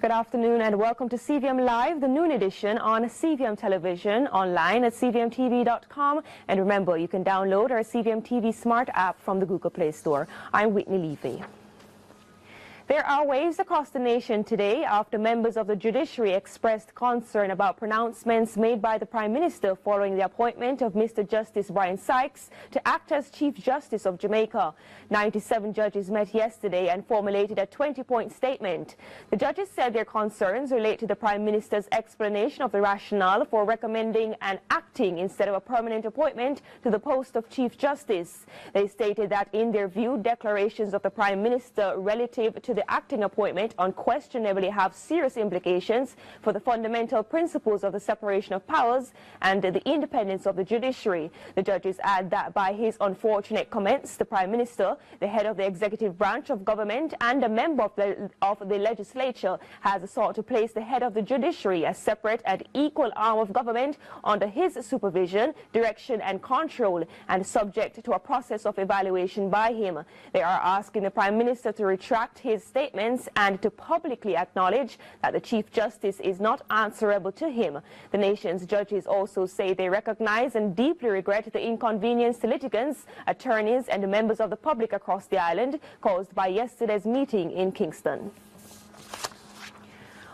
Good afternoon and welcome to CVM Live, the noon edition on CVM Television, online at cvmtv.com. And remember, you can download our CVM TV Smart app from the Google Play Store. I'm Whitney Levy. There are waves across the nation today after members of the judiciary expressed concern about pronouncements made by the Prime Minister following the appointment of Mr. Justice Brian Sykes to act as Chief Justice of Jamaica. 97 judges met yesterday and formulated a 20-point statement. The judges said their concerns relate to the Prime Minister's explanation of the rationale for recommending an acting instead of a permanent appointment to the post of Chief Justice. They stated that in their view, declarations of the Prime Minister relative to the acting appointment unquestionably have serious implications for the fundamental principles of the separation of powers and the independence of the judiciary. The judges add that by his unfortunate comments, the Prime Minister, the head of the executive branch of government and a member of the legislature, has sought to place the head of the judiciary as separate and equal arm of government under his supervision, direction and control, and subject to a process of evaluation by him. They are asking the Prime Minister to retract his statements and to publicly acknowledge that the Chief Justice is not answerable to him. The nation's judges also say they recognize and deeply regret the inconvenience to litigants, attorneys and members of the public across the island caused by yesterday's meeting in Kingston.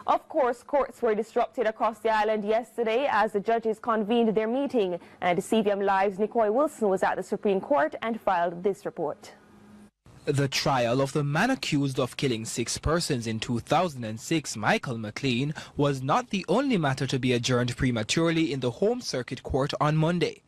Of course, courts were disrupted across the island yesterday as the judges convened their meeting, and CVM Live's Nicole Wilson was at the Supreme Court and filed this report. The trial of the man accused of killing 6 persons in 2006, Michael McLean, was not the only matter to be adjourned prematurely in the Home Circuit Court on Monday.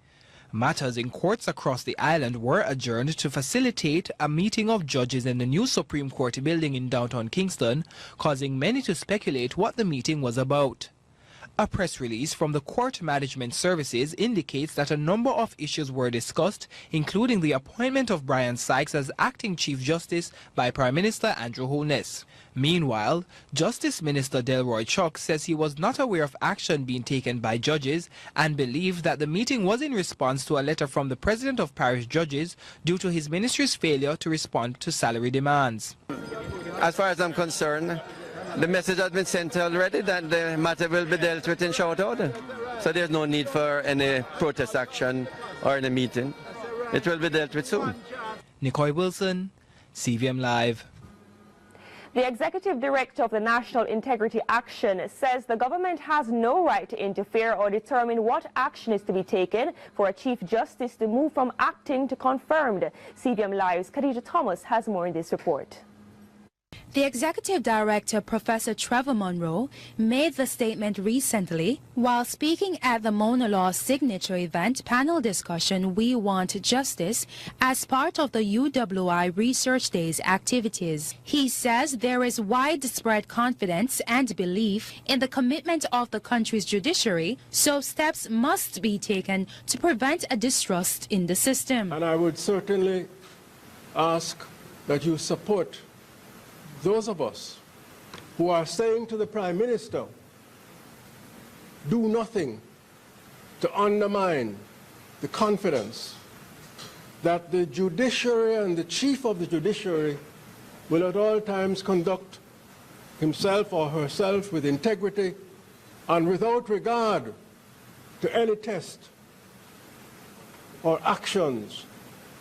Matters in courts across the island were adjourned to facilitate a meeting of judges in the new Supreme Court building in downtown Kingston, causing many to speculate what the meeting was about. A press release from the Court Management Services indicates that a number of issues were discussed, including the appointment of Brian Sykes as acting Chief Justice by Prime Minister Andrew Holness. Meanwhile, Justice Minister Delroy Chuck says he was not aware of action being taken by judges and believed that the meeting was in response to a letter from the President of Parish Judges due to his ministry's failure to respond to salary demands. As far as I'm concerned, the message has been sent already that the matter will be dealt with in short order. So there's no need for any protest action or any meeting. It will be dealt with soon. Nicole Wilson, CVM Live. The Executive Director of the National Integrity Action says the government has no right to interfere or determine what action is to be taken for a Chief Justice to move from acting to confirmed. CVM Live's Khadija Thomas has more in this report. The Executive Director, Professor Trevor Monroe, made the statement recently while speaking at the Mona Law signature event panel discussion We Want Justice as part of the UWI Research Days activities. He says there is widespread confidence and belief in the commitment of the country's judiciary, so steps must be taken to prevent a distrust in the system. And I would certainly ask that you support those of us who are saying to the Prime Minister, do nothing to undermine the confidence that the judiciary and the Chief of the Judiciary will at all times conduct himself or herself with integrity and without regard to any test or actions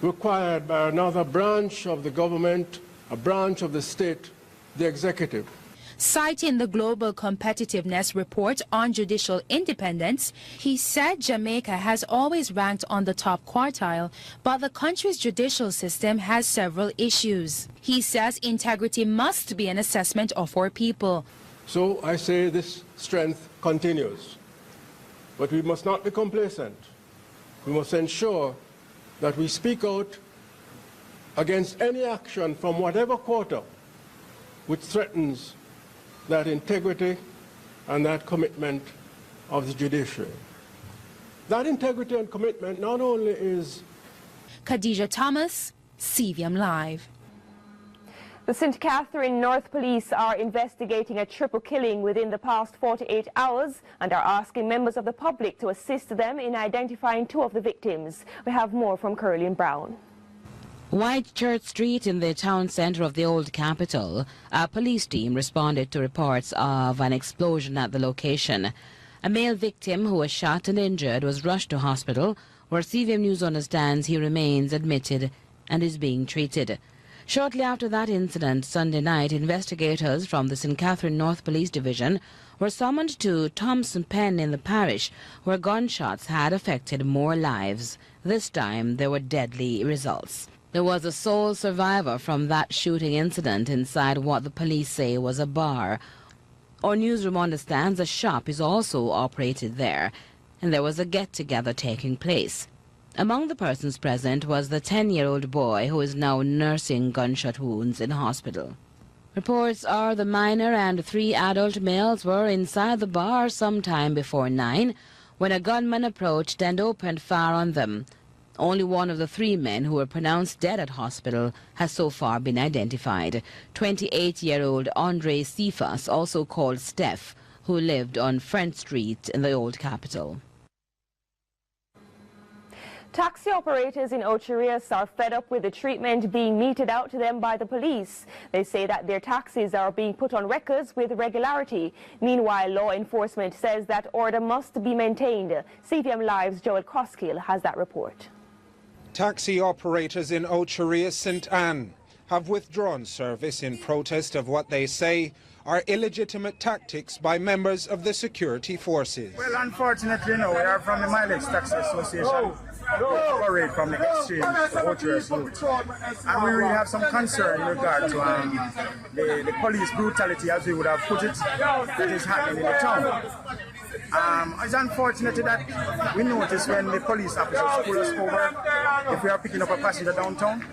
required by another branch of the government, a branch of the state, the executive. Citing the Global Competitiveness Report on Judicial Independence, he said Jamaica has always ranked on the top quartile, but the country's judicial system has several issues. He says integrity must be an assessment of our people. So I say this strength continues, but we must not be complacent. We must ensure that we speak out against any action from whatever quarter which threatens that integrity and that commitment of the judiciary. That integrity and commitment not only is... Khadija Thomas, CVM Live. The St. Catherine North Police are investigating a triple killing within the past 48 hours and are asking members of the public to assist them in identifying 2 of the victims. We have more from Curly and Brown. Whitechurch Street in the town centre of the old capital, a police team responded to reports of an explosion at the location. A male victim who was shot and injured was rushed to hospital, where CVM News understands he remains admitted and is being treated. Shortly after that incident, Sunday night, investigators from the St. Catherine North Police Division were summoned to Thompson Pen in the parish, where gunshots had affected more lives. This time, there were deadly results. There was a sole survivor from that shooting incident inside what the police say was a bar. Our newsroom understands a shop is also operated there, and there was a get-together taking place. Among the persons present was the 10-year-old boy who is now nursing gunshot wounds in hospital. Reports are the minor and 3 adult males were inside the bar sometime before 9 when a gunman approached and opened fire on them. Only one of the 3 men who were pronounced dead at hospital has so far been identified. 28-year-old Andre Cephas, also called Steph, who lived on Front Street in the old capital. Taxi operators in Ocherius are fed up with the treatment being meted out to them by the police. They say that their taxis are being put on records with regularity. Meanwhile, law enforcement says that order must be maintained. CVM Live's Joel Croskill has that report. Taxi operators in Ocherius St. Anne have withdrawn service in protest of what they say are illegitimate tactics by members of the security forces. Well, unfortunately, no, we are from the Mileage Taxi Association. We operate from the exchange, the Ocherius route. And we really have some concern in regard to the police brutality, as we would have put it, that is happening in the town. It's unfortunate that we notice when the police officers pull us over, if we are picking up a passenger downtown,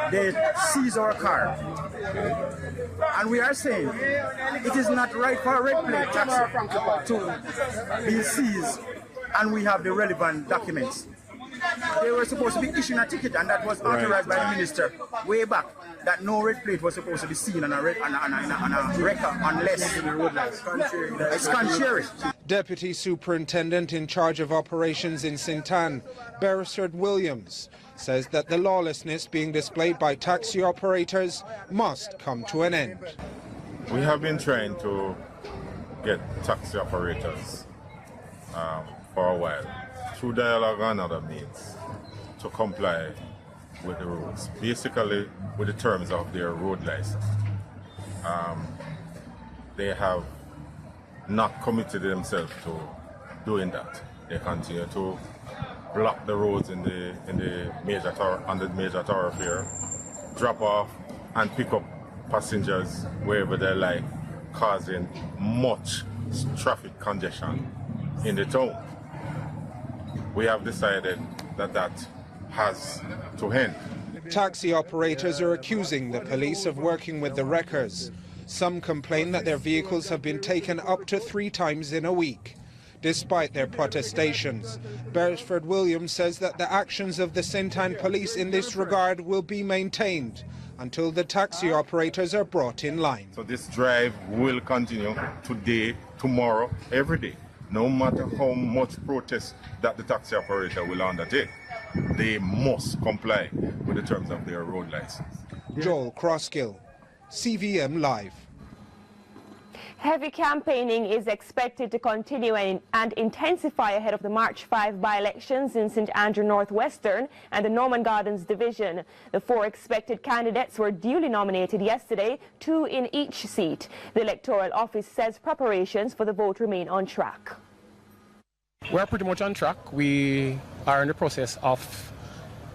they seize our car. And we are saying it is not right for a red plate taxi to be seized and we have the relevant documents. They were supposed to be issuing a ticket, and that was authorized by the minister way back, that no red plate was supposed to be seen on a record unless it's contrary. Deputy Superintendent in charge of operations in St. Anne, Beresford Williams, says that the lawlessness being displayed by taxi operators must come to an end. We have been trying to get taxi operators for a while, through dialogue and other means, to comply with the rules, basically with the terms of their road license. They have not committed themselves to doing that. They continue to block the roads in the major thoroughfare, drop off and pick up passengers wherever they like, causing much traffic congestion in the town. We have decided that has to end. Taxi operators are accusing the police of working with the wreckers. Some complain that their vehicles have been taken up to 3 times in a week. Despite their protestations, Beresford Williams says that the actions of the St. Anne police in this regard will be maintained until the taxi operators are brought in line. So this drive will continue today, tomorrow, every day. No matter how much protest that the taxi operator will undertake, they must comply with the terms of their road license. Joel Croskill, CVM Live. Heavy campaigning is expected to continue and intensify ahead of the March 5 by-elections in St. Andrew Northwestern and the Norman Gardens division. The 4 expected candidates were duly nominated yesterday, 2 in each seat. The electoral office says preparations for the vote remain on track. We're pretty much on track. We are in the process of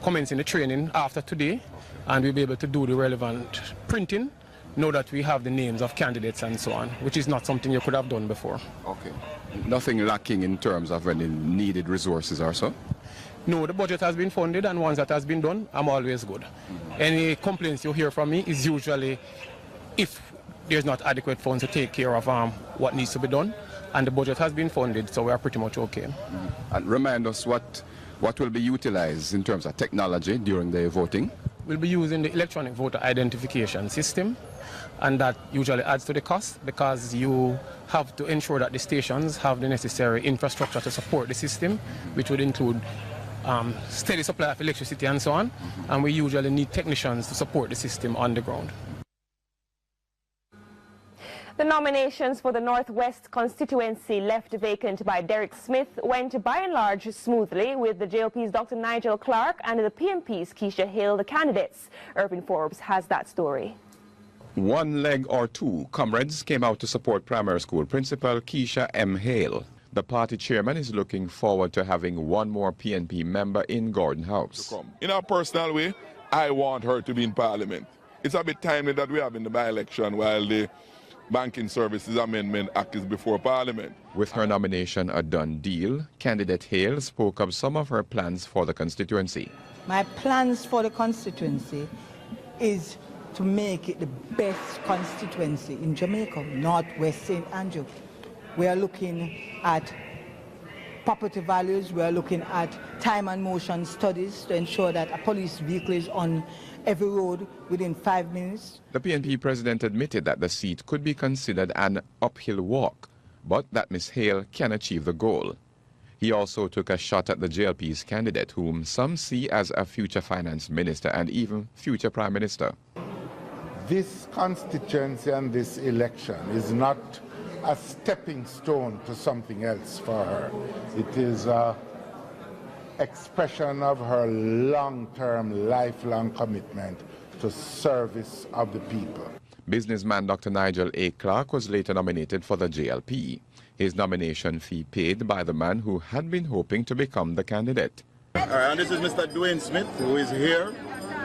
commencing the training after today, and we'll be able to do the relevant printing, know that we have the names of candidates and so on, which is not something you could have done before. Okay. Nothing lacking in terms of any needed resources or so? No, the budget has been funded, and once that has been done, I'm always good. Any complaints you hear from me is usually if there's not adequate funds to take care of what needs to be done, and the budget has been funded, so we are pretty much okay. And remind us what will be utilized in terms of technology during the voting? We'll be using the electronic voter identification system, and that usually adds to the cost because you have to ensure that the stations have the necessary infrastructure to support the system, which would include steady supply of electricity and so on, and we usually need technicians to support the system on the ground. The nominations for the Northwest constituency left vacant by Derek Smith went by and large smoothly, with the JLP's Dr. Nigel Clark and the PNP's Keisha Hale the candidates. Irvin Forbes has that story. One leg or two comrades came out to support primary school principal Keisha M. Hale. The party chairman is looking forward to having one more PNP member in Gordon House. In a personal way, I want her to be in Parliament. It's a bit timely that we have in the by-election while the Banking Services Amendment Act is before Parliament. With her nomination a done deal, candidate Hale spoke of some of her plans for the constituency. My plans for the constituency is to make it the best constituency in Jamaica, Northwest St. Andrew. We are looking at property values, we are looking at time and motion studies to ensure that a police vehicle is on every road within 5 minutes. The PNP president admitted that the seat could be considered an uphill walk, but that Ms. Hale can achieve the goal. He also took a shot at the JLP's candidate, whom some see as a future finance minister and even future prime minister. This constituency and this election is not a stepping stone to something else for her. It is an expression of her long-term, lifelong commitment to service of the people. Businessman Dr. Nigel A. Clark was later nominated for the JLP. His nomination fee paid by the man who had been hoping to become the candidate. And this is Mr. Dwayne Smith, who is here,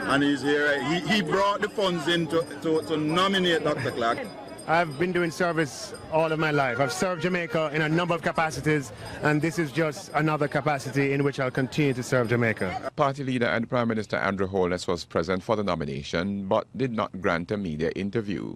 and he's here. He brought the funds in to nominate Dr. Clark. I've been doing service all of my life. I've served Jamaica in a number of capacities, and this is just another capacity in which I'll continue to serve Jamaica. Party leader and Prime Minister Andrew Holness was present for the nomination, but did not grant a media interview.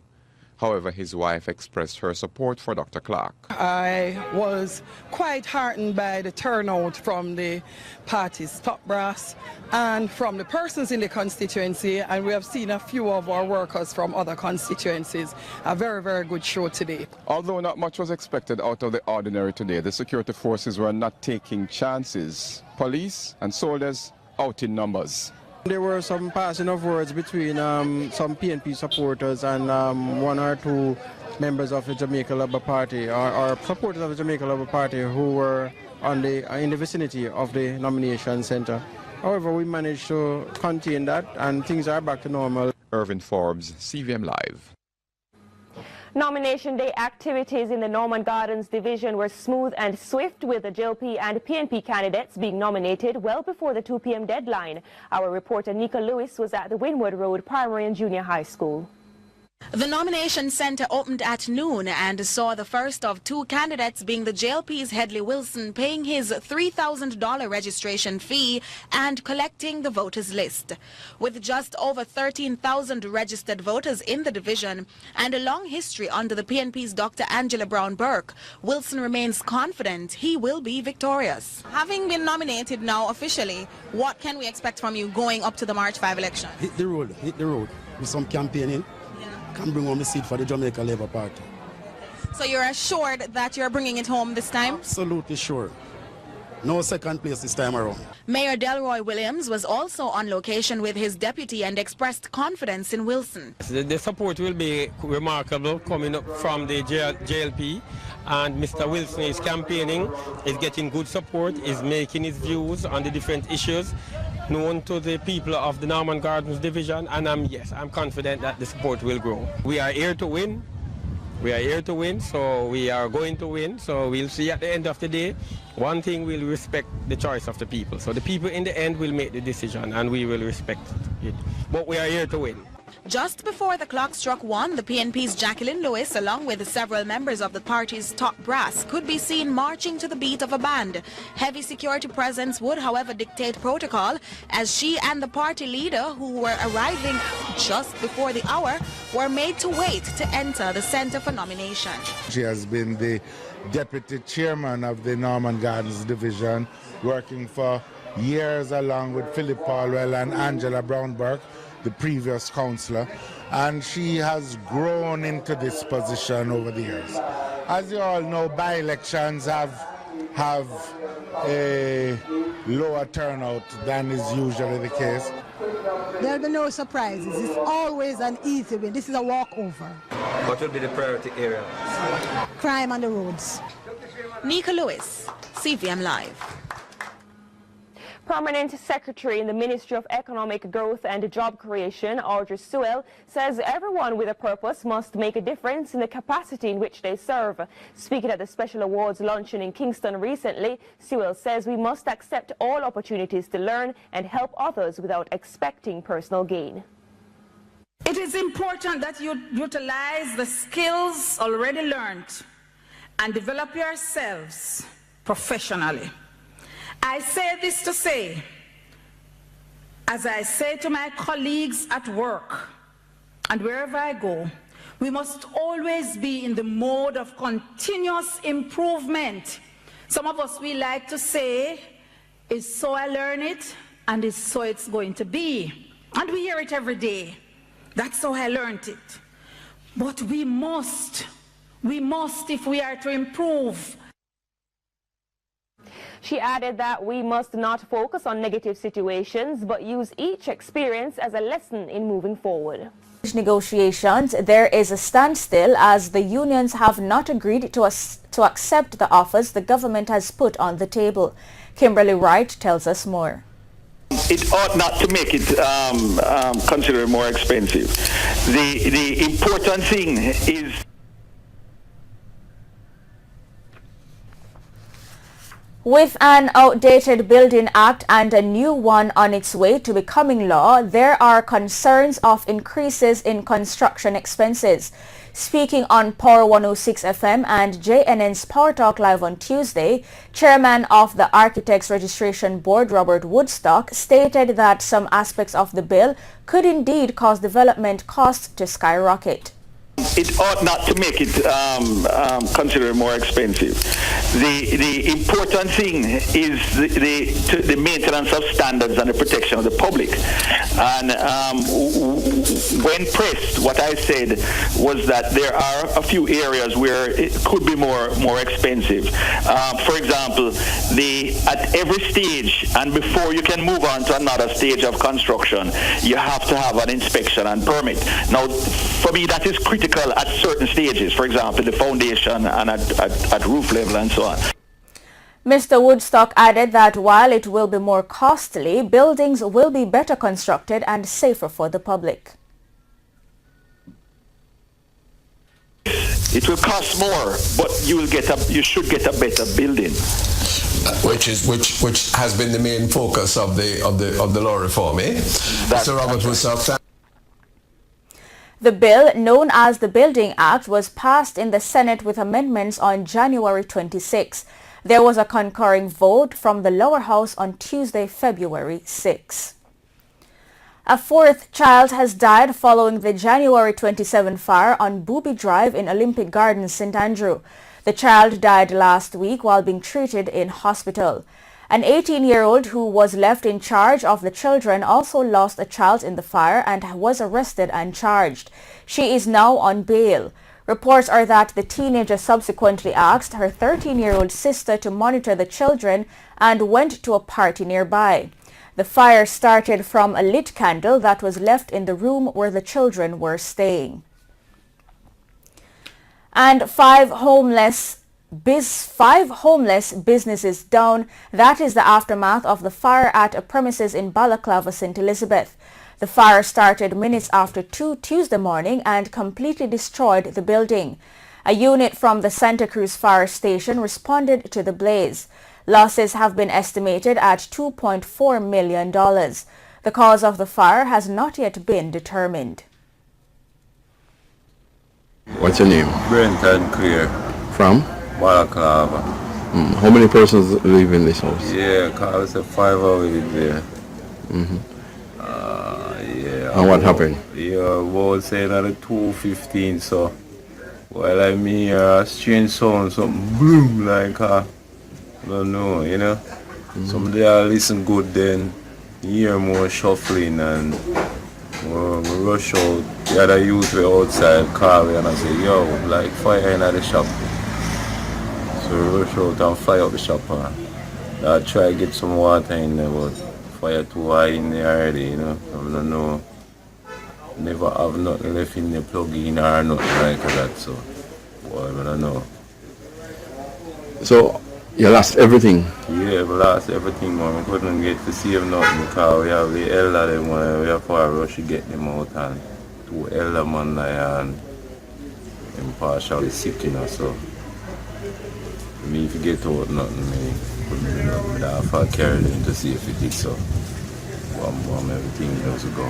However, his wife expressed her support for Dr. Clark. I was quite heartened by the turnout from the party's top brass and from the persons in the constituency, and we have seen a few of our workers from other constituencies. A very, very good show today. Although not much was expected out of the ordinary today, the security forces were not taking chances. Police and soldiers out in numbers. There were some passing of words between some PNP supporters and one or two members of the Jamaica Labour Party, or supporters of the Jamaica Labour Party, who were in the vicinity of the nomination centre. However, we managed to contain that, and things are back to normal. Irvin Forbes, CVM Live. Nomination day activities in the Norman Gardens division were smooth and swift, with the JLP and PNP candidates being nominated well before the 2 p.m. deadline. Our reporter Nika Lewis was at the Wynwood Road Primary and Junior High School. The nomination center opened at noon and saw the first of 2 candidates, being the JLP's Headley Wilson, paying his $3,000 registration fee and collecting the voters list. With just over 13,000 registered voters in the division and a long history under the PNP's Dr. Angela Brown Burke, Wilson remains confident he will be victorious. Having been nominated now officially, what can we expect from you going up to the March 5 election? Hit the road with some campaigning. Can bring home the seat for the Jamaica Labour Party. So you're assured that you're bringing it home this time? Absolutely sure. No second place this time around. Mayor Delroy Williams was also on location with his deputy and expressed confidence in Wilson. The support will be remarkable coming up from the JLP, and Mr. Wilson is campaigning, is getting good support, is making his views on the different issues known to the people of the Norman Gardens division, and I'm confident that the support will grow. We are here to win. We are here to win, so we are going to win. So we'll see at the end of the day. One thing, we'll respect the choice of the people. So the people in the end will make the decision, and we will respect it. But we are here to win. Just before the clock struck 1, the PNP's Jacqueline Lewis, along with several members of the party's top brass, could be seen marching to the beat of a band. Heavy security presence would, however, dictate protocol, as she and the party leader, who were arriving just before the hour, were made to wait to enter the center for nomination. She has been the deputy chairman of the Norman Gardens division, working for years along with Philip Paulwell and Angela Brown Burke, the previous councillor, and she has grown into this position over the years. As you all know, by-elections have a lower turnout than is usually the case. There'll be no surprises. It's always an easy win. This is a walkover. What will be the priority area? Crime on the roads. Nika Lewis, CVM Live. Permanent Secretary in the Ministry of Economic Growth and Job Creation, Audrey Sewell, says everyone with a purpose must make a difference in the capacity in which they serve. Speaking at the Special Awards luncheon in Kingston recently, Sewell says we must accept all opportunities to learn and help others without expecting personal gain. It is important that you utilize the skills already learned and develop yourselves professionally. I say this to say, as I say to my colleagues at work and wherever I go, we must always be in the mode of continuous improvement. Some of us, we like to say, is so I learn it and is so it's going to be. And we hear it every day. That's how I learned it. But we must, if we are to improve. She added that we must not focus on negative situations, but use each experience as a lesson in moving forward. Negotiations, there is a standstill as the unions have not agreed to accept the offers the government has put on the table. Kimberly Wright tells us more. It ought not to make it considered more expensive. The important thing is with an outdated Building Act and a new one on its way to becoming law, there are concerns of increases in construction expenses. Speaking on Power 106 FM and JNN's Power Talk Live on Tuesday, Chairman of the Architects Registration Board, Robert Woodstock, stated that some aspects of the bill could indeed cause development costs to skyrocket. It ought not to make it considered more expensive. The important thing is the maintenance of standards and the protection of the public. And when pressed, what I said was that there are a few areas where it could be more expensive. For example, at every stage and before you can move on to another stage of construction, you have to have an inspection and permit. Now, for me, that is critical at certain stages, for example, the foundation and at roof level and so on. Mr. Woodstock added that while it will be more costly, buildings will be better constructed and safer for the public. It will cost more, but you should get a better building. Which has been the main focus of the law reform, eh? Mr. Robert Woodstock. The bill, known as the Building Act, was passed in the Senate with amendments on January 26. There was a concurring vote from the lower house on Tuesday, February 6. A fourth child has died following the January 27 fire on Booby Drive in Olympic Gardens, St. Andrew. The child died last week while being treated in hospital. An 18-year-old who was left in charge of the children also lost a child in the fire and was arrested and charged. She is now on bail. Reports are that the teenager subsequently asked her 13-year-old sister to monitor the children and went to a party nearby. The fire started from a lit candle that was left in the room where the children were staying. And five homeless businesses down. That is the aftermath of the fire at a premises in Balaclava, St. Elizabeth. The fire started minutes after 2 Tuesday morning and completely destroyed the building. A unit from the Santa Cruz Fire Station responded to the blaze. Losses have been estimated at $2.4 million. The cause of the fire has not yet been determined. What's your name? Brenton Clear. From? Balaclava. How many persons live in this house? Yeah, cause it's 5 hours there. Yeah. And what happened? Yeah, about saying at 2:15, so while I hear a strange sound, something boom, like I don't know, you know. Somebody I listen good, then hear more shuffling and we rush out. The other youth were outside, call me and I say, yo, like fire in the shop. So we rush out and fire up the shop. I try to get some water in there, but fire too high in there already, you know. I don't know. Never have nothing left in the plug-in or nothing like that, so boy, I don't know. So you lost everything? Yeah, we lost everything, man. We couldn't get to save nothing because we have the elder them, we have to rush to get them out, and two elder man there and them partially sick, you know, so me if you get out nothing, me couldn't do nothing. I have to carry them to safety, so everything does go.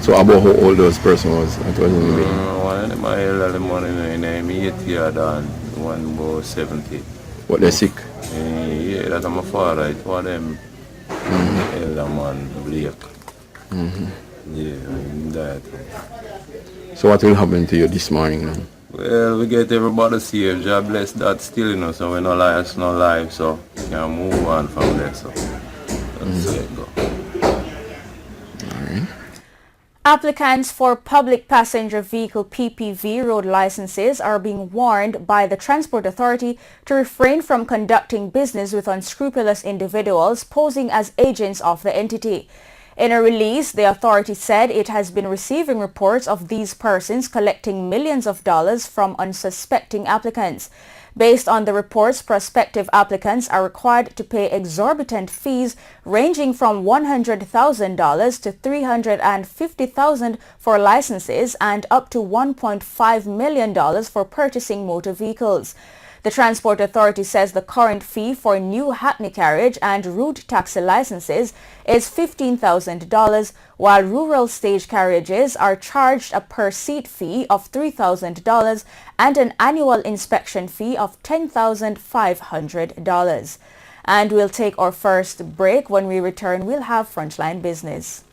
So about how old those person was? One of them are elder, the man in him 80 years and one about 70. What, they're sick? Yeah, that's my father. It's one of them elder man, Blake. Yeah, he died. So what will happen to you this morning now? Well, we get everybody saved. God bless that still, you know, so we're no life, so we can move on from there, so that's it go. Applicants for public passenger vehicle PPV road licenses are being warned by the Transport Authority to refrain from conducting business with unscrupulous individuals posing as agents of the entity. In a release, the authority said it has been receiving reports of these persons collecting millions of dollars from unsuspecting applicants. Based on the reports, prospective applicants are required to pay exorbitant fees ranging from $100,000 to $350,000 for licenses and up to $1.5 million for purchasing motor vehicles. The Transport Authority says the current fee for new hackney carriage and route taxi licenses is $15,000, while rural stage carriages are charged a per-seat fee of $3,000 and an annual inspection fee of $10,500. And we'll take our first break. When we return, we'll have Frontline Business.